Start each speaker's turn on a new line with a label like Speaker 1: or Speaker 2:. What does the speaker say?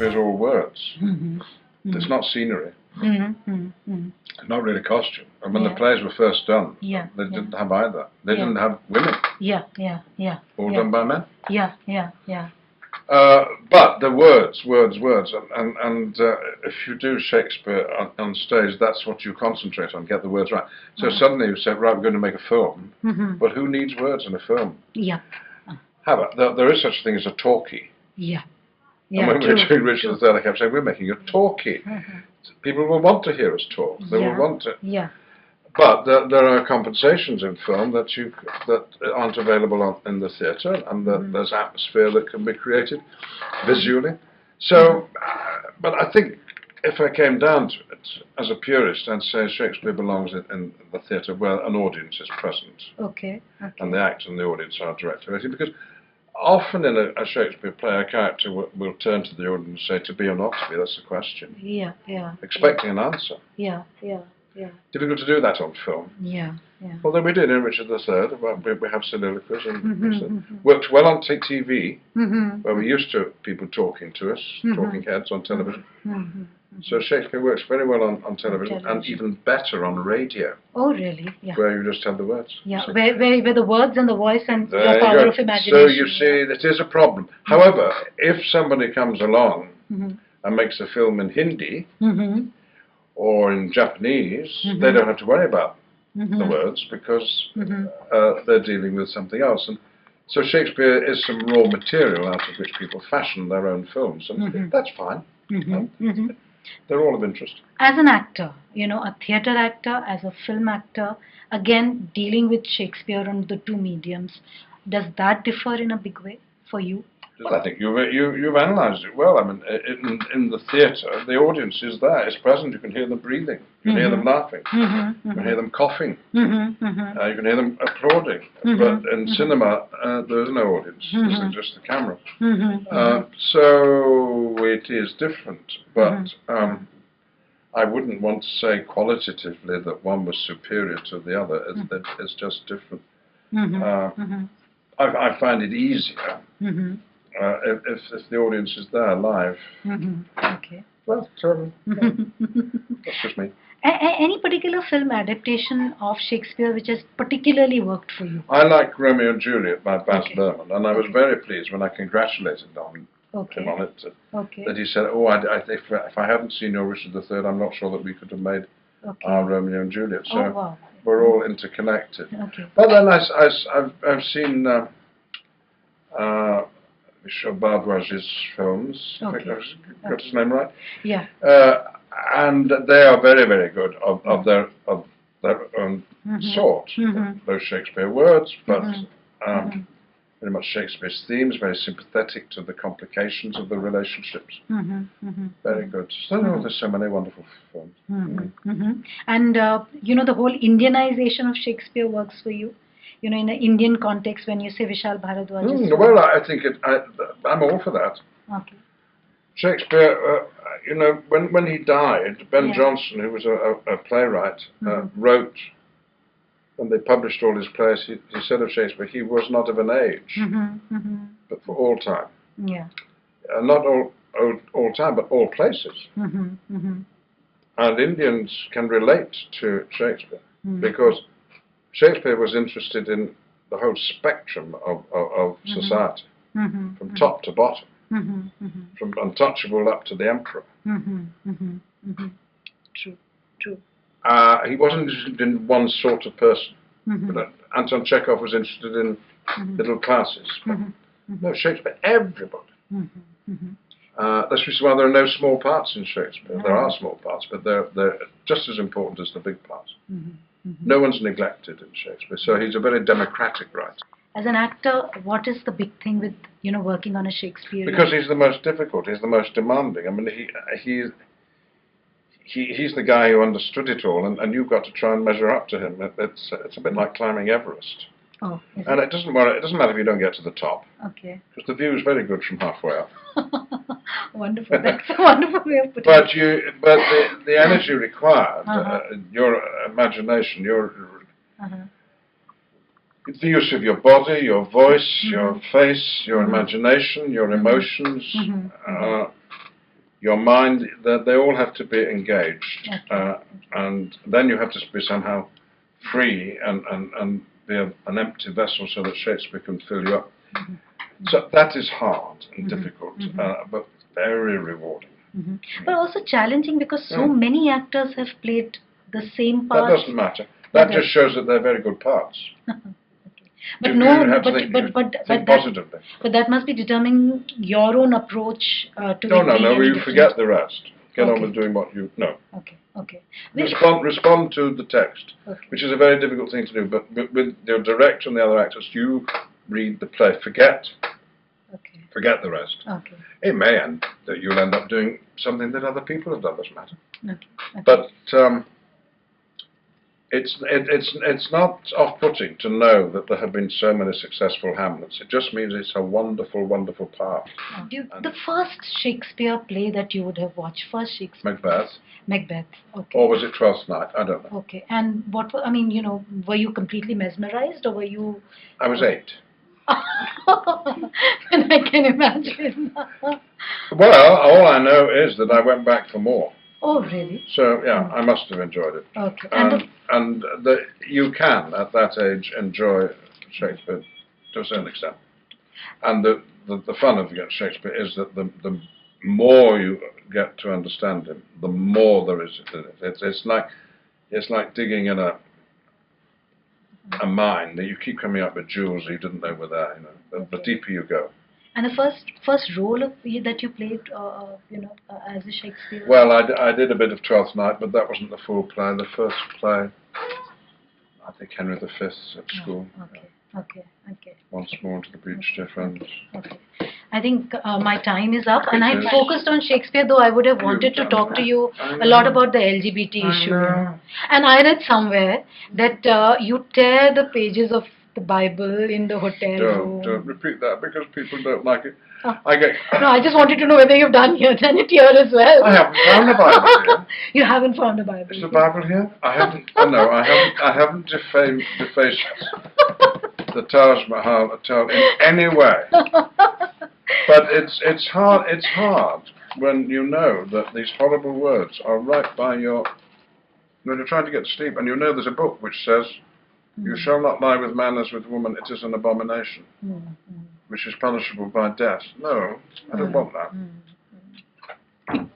Speaker 1: Shakespeare's all words.
Speaker 2: Mm-hmm.
Speaker 1: It's not scenery.
Speaker 2: Mm-hmm. Mm-hmm.
Speaker 1: It's not really costume. And when
Speaker 2: Yeah.
Speaker 1: the plays were first done,
Speaker 2: Yeah.
Speaker 1: they
Speaker 2: Yeah.
Speaker 1: didn't have either. They
Speaker 2: Yeah.
Speaker 1: didn't have women.
Speaker 2: Yeah. Yeah. Yeah.
Speaker 1: All
Speaker 2: Yeah.
Speaker 1: done by men.
Speaker 2: Yeah. Yeah. Yeah.
Speaker 1: But the words, and if you do Shakespeare on stage, that's what you concentrate on, get the words right. So suddenly you say, right, we're going to make a film, but who needs words in a film?
Speaker 2: Yeah.
Speaker 1: However, there is such a thing as a talkie.
Speaker 2: Yeah.
Speaker 1: And when we were doing Richard III, I kept saying, we're making a talkie. People will want to hear us talk. They will want to.
Speaker 2: Yeah.
Speaker 1: But there are compensations in film that aren't available in the theatre, and that there's atmosphere that can be created visually. So, but I think if I came down to it, as a purist, I'd say Shakespeare belongs in the theatre where an audience is present.
Speaker 2: Okay. Okay.
Speaker 1: And the actor and the audience are directly related. Because often in a Shakespeare play, a character will turn to the audience and say, to be or not to be, that's the question.
Speaker 2: Yeah. Yeah.
Speaker 1: Expecting an answer.
Speaker 2: Yeah. Yeah. Yeah.
Speaker 1: Difficult to do that on film.
Speaker 2: Yeah. Yeah.
Speaker 1: Although we did in Richard III, we have soliloquies and worked well on TV, where we used to people talking to us, talking heads on television. So Shakespeare works very well on television, and even better on radio.
Speaker 2: Oh, really? Yeah.
Speaker 1: Where you just have the words.
Speaker 2: Yeah, where the words and the voice and
Speaker 1: there
Speaker 2: the power of imagination.
Speaker 1: So you see, that is a problem. However, if somebody comes along and makes a film in Hindi or in Japanese, they don't have to worry about the words because they're dealing with something else. And so Shakespeare is some raw material out of which people fashion their own films, and that's fine. They're all of interest.
Speaker 2: As an actor, a theatre actor, as a film actor, again, dealing with Shakespeare on the two mediums, does that differ in a big way for you?
Speaker 1: Well, I think you've analysed it well. I mean, in the theatre, the audience is there, it's present. You can hear them breathing, you can hear them laughing, you can hear them coughing, you can hear them applauding. But in cinema, there's no audience, there's just the camera. So it is different, but I wouldn't want to say qualitatively that one was superior to the other. It's just different. I find it easier if the audience is there live.
Speaker 2: Okay.
Speaker 1: Well, that's just me.
Speaker 2: Any particular film adaptation of Shakespeare which has particularly worked for you?
Speaker 1: I like Romeo and Juliet by Baz Luhrmann, and I was very pleased when I congratulated him on it. That he said, "Oh, if I hadn't seen your Richard III, I'm not sure that we could have made our Romeo and Juliet." So we're all interconnected. But then I've seen Michel Bardouage's films. I think I've got his name right.
Speaker 2: Yeah.
Speaker 1: And they are very, very good of their own sort. Those Shakespeare words, but very much Shakespeare's themes, very sympathetic to the complications of the relationships. Very good. So there's so many wonderful films.
Speaker 2: And the whole Indianization of Shakespeare works for you. In an Indian context, when you say Vishal Bharadwaj.
Speaker 1: Well, I think I'm all for that.
Speaker 2: Okay.
Speaker 1: Shakespeare, when he died, Ben Jonson, who was a playwright, wrote, when they published all his plays, he said of Shakespeare, he was not of an age, but for all time.
Speaker 2: Yeah.
Speaker 1: Not all time, but all places. And Indians can relate to Shakespeare, because Shakespeare was interested in the whole spectrum of society, from top to bottom. From untouchable up to the emperor.
Speaker 2: True.
Speaker 1: He wasn't interested in one sort of person. But Anton Chekhov was interested in middle classes. No, Shakespeare, everybody. That's why there are no small parts in Shakespeare. There are small parts, but they're just as important as the big parts. No one's neglected in Shakespeare, so he's a very democratic writer.
Speaker 2: As an actor, what is the big thing with working on a Shakespeare?
Speaker 1: Because he's the most difficult. He's the most demanding. I mean, he's the guy who understood it all, and you've got to try and measure up to him. It's a bit like climbing Everest.
Speaker 2: Oh,
Speaker 1: and it doesn't matter if you don't get to the top.
Speaker 2: Okay.
Speaker 1: Because the view is very good from halfway up.
Speaker 2: Wonderful. That's a wonderful way of putting it.
Speaker 1: But the energy required, your imagination, the use of your body, your voice, your face, your imagination, your emotions, your mind, they all have to be engaged,
Speaker 2: Okay.
Speaker 1: and then you have to be somehow free and be an empty vessel so that Shakespeare can fill you up. So that is hard and difficult, but very rewarding.
Speaker 2: But also challenging because so many actors have played the same
Speaker 1: That
Speaker 2: parts.
Speaker 1: doesn't matter. That just shows that they're very good parts.
Speaker 2: But
Speaker 1: You
Speaker 2: no,
Speaker 1: have to
Speaker 2: but
Speaker 1: think,
Speaker 2: but but
Speaker 1: think
Speaker 2: that,
Speaker 1: positively.
Speaker 2: but that must be determining your own approach to
Speaker 1: No,
Speaker 2: it
Speaker 1: no,
Speaker 2: being
Speaker 1: no.
Speaker 2: any
Speaker 1: You
Speaker 2: different.
Speaker 1: forget the rest. Get on
Speaker 2: Okay.
Speaker 1: with doing what you know.
Speaker 2: Okay, okay.
Speaker 1: Respond to the text,
Speaker 2: Okay.
Speaker 1: which is a very difficult thing to do. But with your director and the other actors, you read the play. Forget the rest.
Speaker 2: Okay.
Speaker 1: It may end that you'll end up doing something that other people have done. Doesn't matter.
Speaker 2: Okay.
Speaker 1: But it's not off-putting to know that there have been so many successful Hamlets. It just means it's a wonderful, wonderful part.
Speaker 2: The first Shakespeare play that you would have watched, first Shakespeare.
Speaker 1: Macbeth.
Speaker 2: Macbeth. Okay.
Speaker 1: Or was it Twelfth Night? I don't know.
Speaker 2: Okay. And I mean, were you completely mesmerized, or were you?
Speaker 1: I was 8.
Speaker 2: And I can imagine.
Speaker 1: Well, all I know is that I went back for more.
Speaker 2: Oh, really?
Speaker 1: So yeah, I must have enjoyed it.
Speaker 2: Okay.
Speaker 1: You can at that age enjoy Shakespeare to a certain extent, and the fun of Shakespeare is that the more you get to understand him, the more there is in it. It's like digging in a mine that you keep coming up with jewels you didn't know were there. The deeper you go.
Speaker 2: And the first role that you played, as a Shakespeare.
Speaker 1: Well, I did a bit of Twelfth Night, but that wasn't the full play. The first play, I think Henry V at school.
Speaker 2: Okay.
Speaker 1: Once more to the beach, dear friends.
Speaker 2: Okay. I think my time is up, and I
Speaker 1: Yes.
Speaker 2: focused on Shakespeare, though I would have wanted to talk to you a lot about the LGBT issue. And I read somewhere that you tear the pages of the Bible in the hotel room.
Speaker 1: Don't repeat that because people don't like it.
Speaker 2: Oh.
Speaker 1: No,
Speaker 2: I just wanted to know whether you've done it here as well.
Speaker 1: I haven't found the Bible here.
Speaker 2: You haven't found the Bible.
Speaker 1: Is the Bible here? I haven't. No, I haven't defaced the Taj Mahal at all in any way. But it's hard. It's hard when you know that these horrible words are right by when you're trying to get to sleep, and you know there's a book which says, "You shall not lie with man as with woman; it is an abomination, which is punishable by death." No, I don't want that.